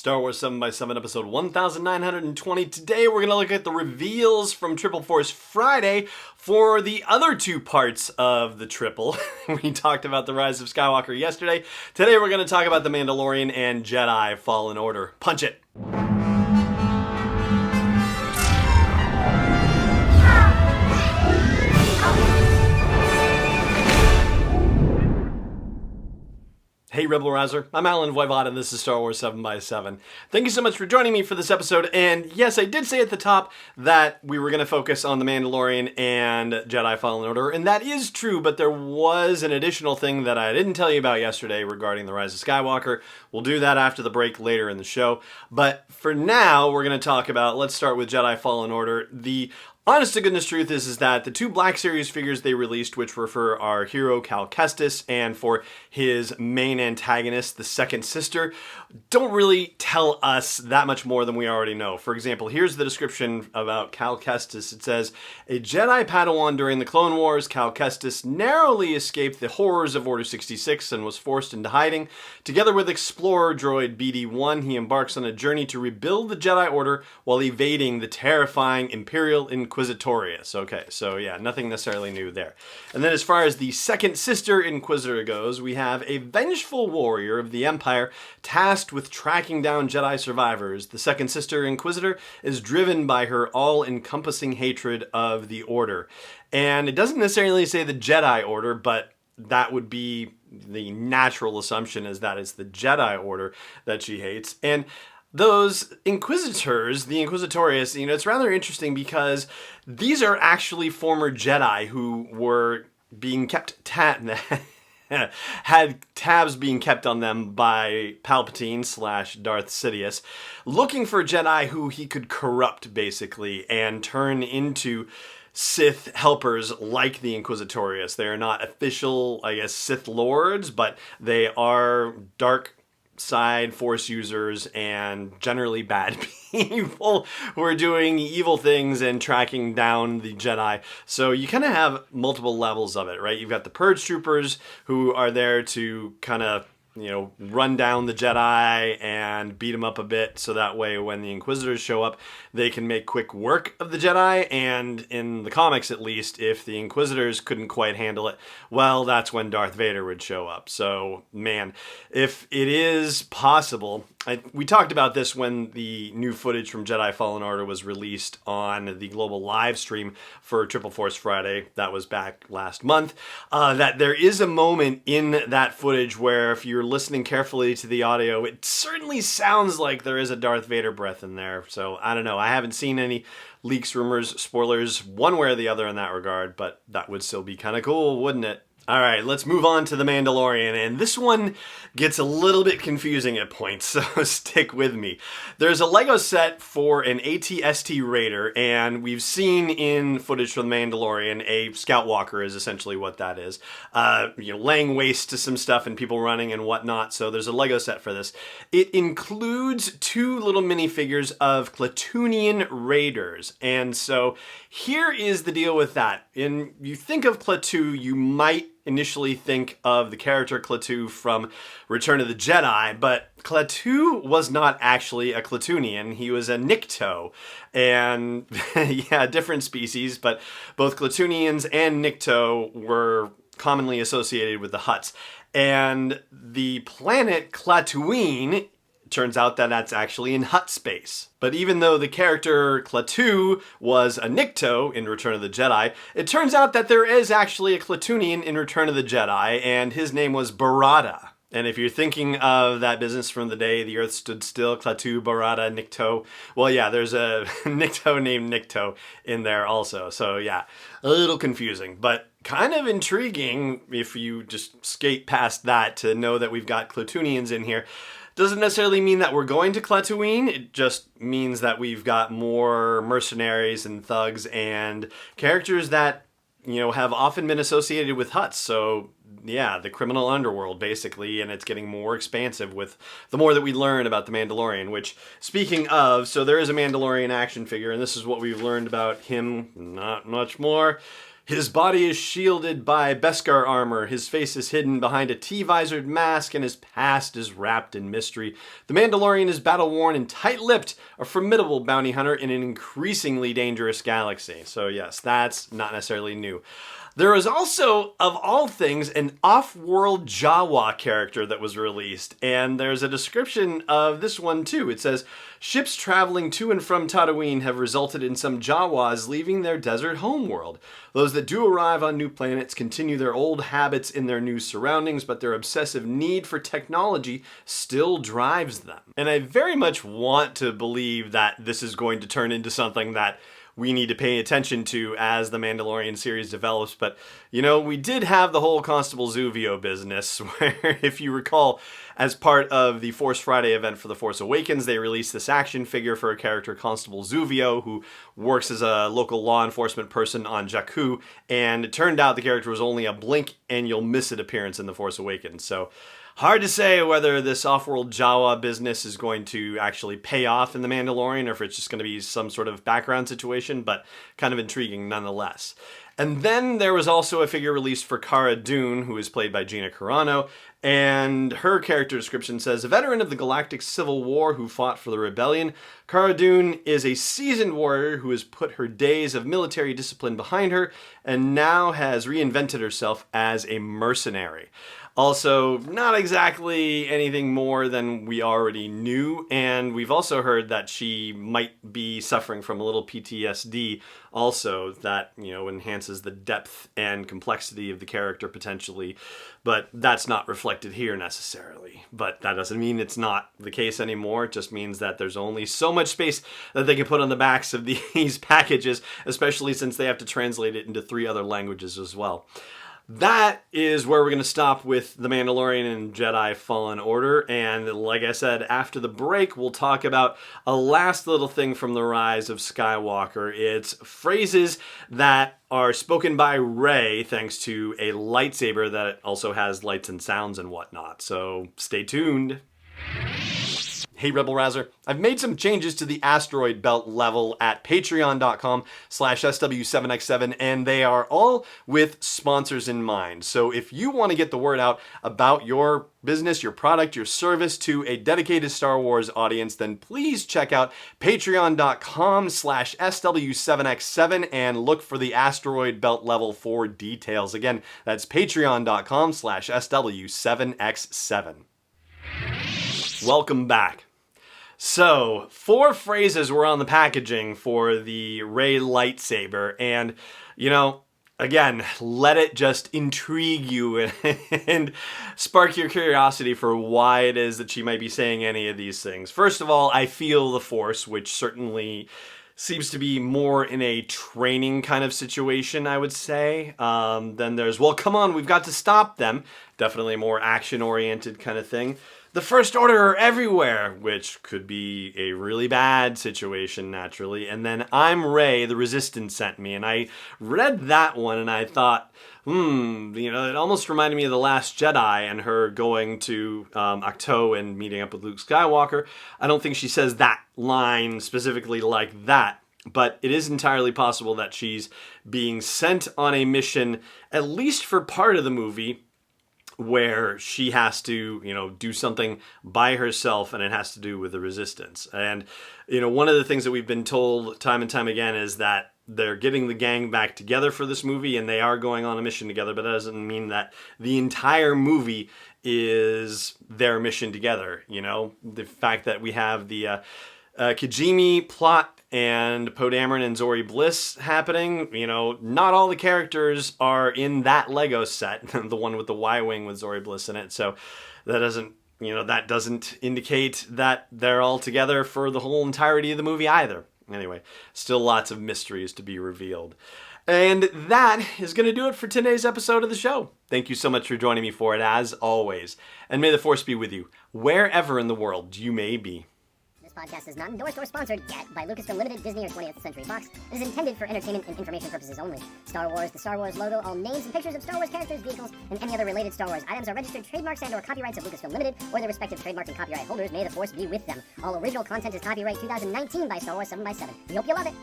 Star Wars 7x7 episode 1920. Today we're going to look at the reveals from Triple Force Friday for the other two parts of the Triple. We talked about the Rise of Skywalker yesterday. Today we're going to talk about the Mandalorian and Jedi Fallen Order. Punch it! Hey Rebel Rouser, I'm Alan Voivod and this is Star Wars 7x7. Thank you so much for joining me for this episode, and yes, I did say at the top that we were going to focus on the Mandalorian and Jedi Fallen Order, and that is true, but there was an additional thing that I didn't tell you about yesterday regarding the Rise of Skywalker. We'll do that after the break later in the show, but for now, we're going to talk about, let's start with Jedi Fallen Order. The honest to goodness truth is that the two Black Series figures they released, which were for our hero Cal Kestis and for his main antagonist, the Second Sister, don't really tell us that much more than we already know. For example, here's the description about Cal Kestis. It says, a Jedi Padawan during the Clone Wars, Cal Kestis narrowly escaped the horrors of Order 66 and was forced into hiding. Together with explorer droid BD-1, he embarks on a journey to rebuild the Jedi Order while evading the terrifying Imperial Inquisitorius. Okay, so yeah, nothing necessarily new there. And then as far as the Second Sister Inquisitor goes, we have a vengeful warrior of the Empire tasked with tracking down Jedi survivors. The Second Sister Inquisitor is driven by her all-encompassing hatred of the Order. And it doesn't necessarily say the Jedi Order, but that would be the natural assumption, is that it's the Jedi Order that she hates. And those Inquisitors, the Inquisitorius, it's rather interesting because these are actually former Jedi who were being kept had tabs being kept on them by Palpatine / Darth Sidious, looking for Jedi who he could corrupt, basically, and turn into Sith helpers like the Inquisitorius. They are not official, Sith lords, but they are dark side Force users and generally bad people who are doing evil things and tracking down the Jedi. So you kind of have multiple levels of it, right? You've got the Purge Troopers who are there to kind of run down the Jedi and beat them up a bit, so that way when the Inquisitors show up, they can make quick work of the Jedi. And in the comics, at least, if the Inquisitors couldn't quite handle it, well, that's when Darth Vader would show up. So, man, if it is possible, we talked about this when the new footage from Jedi Fallen Order was released on the global live stream for Triple Force Friday. That was back last month. That there is a moment in that footage where, if you're listening carefully to the audio, it certainly sounds like there is a Darth Vader breath in there. So I don't know. I haven't seen any leaks, rumors, spoilers, one way or the other in that regard, but that would still be kind of cool, wouldn't it? All right, let's move on to The Mandalorian, and this one gets a little bit confusing at points, so stick with me. There's a Lego set for an AT-ST Raider, and we've seen in footage from The Mandalorian, a Scout Walker is essentially what that is. Laying waste to some stuff and people running and whatnot, so there's a Lego set for this. It includes two little minifigures of Klatooinian Raiders, and so here is the deal with that. When you think of Klaatu, you might initially think of the character Klaatu from Return of the Jedi, but Klaatu was not actually a Klatoonian. He was a Nikto, and yeah, different species, but both Klatoonians and Nikto were commonly associated with the Hutts. And the planet Klatooine, turns out that that's actually in Hutt space. But even though the character Klaatu was a Nikto in Return of the Jedi, it turns out that there is actually a Klatoonian in Return of the Jedi, and his name was Barada. And if you're thinking of that business from the day the Earth stood still, Klaatu, Barada, Nikto, well, yeah, there's a Nikto named Nikto in there also. So yeah, a little confusing, but kind of intriguing if you just skate past that to know that we've got Klatoonians in here. Doesn't necessarily mean that we're going to Klatooine. It just means that we've got more mercenaries and thugs and characters that, have often been associated with Hutts. So yeah, the criminal underworld basically, and it's getting more expansive with the more that we learn about the Mandalorian, which, speaking of, so there is a Mandalorian action figure, and this is what we've learned about him, not much more. His body is shielded by Beskar armor, his face is hidden behind a T-visored mask, and his past is wrapped in mystery. The Mandalorian is battle-worn and tight-lipped, a formidable bounty hunter in an increasingly dangerous galaxy. So yes, that's not necessarily new. There is also, of all things, an off-world Jawa character that was released, and there's a description of this one too. It says, ships traveling to and from Tatooine have resulted in some Jawas leaving their desert homeworld. Those that do arrive on new planets continue their old habits in their new surroundings, but their obsessive need for technology still drives them. And I very much want to believe that this is going to turn into something that we need to pay attention to as the Mandalorian series develops. But, you know, we did have the whole Constable Zuvio business where, if you recall, as part of the Force Friday event for The Force Awakens, they released this action figure for a character, Constable Zuvio, who works as a local law enforcement person on Jakku. And it turned out the character was only a blink and you'll miss it appearance in The Force Awakens. So hard to say whether this off-world Jawa business is going to actually pay off in The Mandalorian or if it's just going to be some sort of background situation, but kind of intriguing nonetheless. And then there was also a figure released for Cara Dune, who is played by Gina Carano, and her character description says, a veteran of the Galactic Civil War who fought for the Rebellion, Cara Dune is a seasoned warrior who has put her days of military discipline behind her and now has reinvented herself as a mercenary. Also, not exactly anything more than we already knew, and we've also heard that she might be suffering from a little PTSD also that, you know, enhances the depth and complexity of the character potentially, but that's not reflected here necessarily. But that doesn't mean it's not the case anymore. It just means that there's only so much space that they can put on the backs of these packages, especially since they have to translate it into 3 other languages as well. That is where we're going to stop with The Mandalorian and Jedi Fallen Order, and like I said, after the break, we'll talk about a last little thing from The Rise of Skywalker. It's phrases that are spoken by Rey thanks to a lightsaber that also has lights and sounds and whatnot, so stay tuned. Hey Rebel Rouser, I've made some changes to the asteroid belt level at patreon.com/SW7X7, and they are all with sponsors in mind. So if you want to get the word out about your business, your product, your service to a dedicated Star Wars audience, then please check out patreon.com/SW7X7 and look for the asteroid belt level for details. Again, that's patreon.com/SW7X7. Welcome back. So, 4 phrases were on the packaging for the Rey lightsaber, and, you know, again, let it just intrigue you and spark your curiosity for why it is that she might be saying any of these things. First of all, I feel the Force, which certainly seems to be more in a training kind of situation, I would say. Then there's, well, come on, we've got to stop them. Definitely a more action-oriented kind of thing. The First Order are everywhere, which could be a really bad situation, naturally. And then I'm Rey, the Resistance sent me. And I read that one and I thought, you know, it almost reminded me of The Last Jedi and her going to Ahch-To and meeting up with Luke Skywalker. I don't think she says that line specifically like that, but it is entirely possible that she's being sent on a mission, at least for part of the movie, where she has to, you know, do something by herself, and it has to do with the Resistance. And, you know, one of the things that we've been told time and time again is that they're getting the gang back together for this movie, and they are going on a mission together, but that doesn't mean that the entire movie is their mission together, you know? The fact that we have the Kijimi plot and Poe Dameron and Zori Bliss happening, you know, not all the characters are in that Lego set, the one with the Y-Wing with Zori Bliss in it, so that doesn't, you know, that doesn't indicate that they're all together for the whole entirety of the movie either. Anyway, still lots of mysteries to be revealed. And that is going to do it for today's episode of the show. Thank you so much for joining me for it, as always. And may the Force be with you, wherever in the world you may be. This podcast is not endorsed or sponsored yet by Lucasfilm Limited, Disney, or 20th Century Fox. It is intended for entertainment and information purposes only. Star Wars, the Star Wars logo, all names and pictures of Star Wars characters, vehicles, and any other related Star Wars items are registered trademarks and/or copyrights of Lucasfilm Limited or their respective trademark and copyright holders. May the Force be with them. All original content is copyright 2019 by Star Wars 7x7. We hope you love it.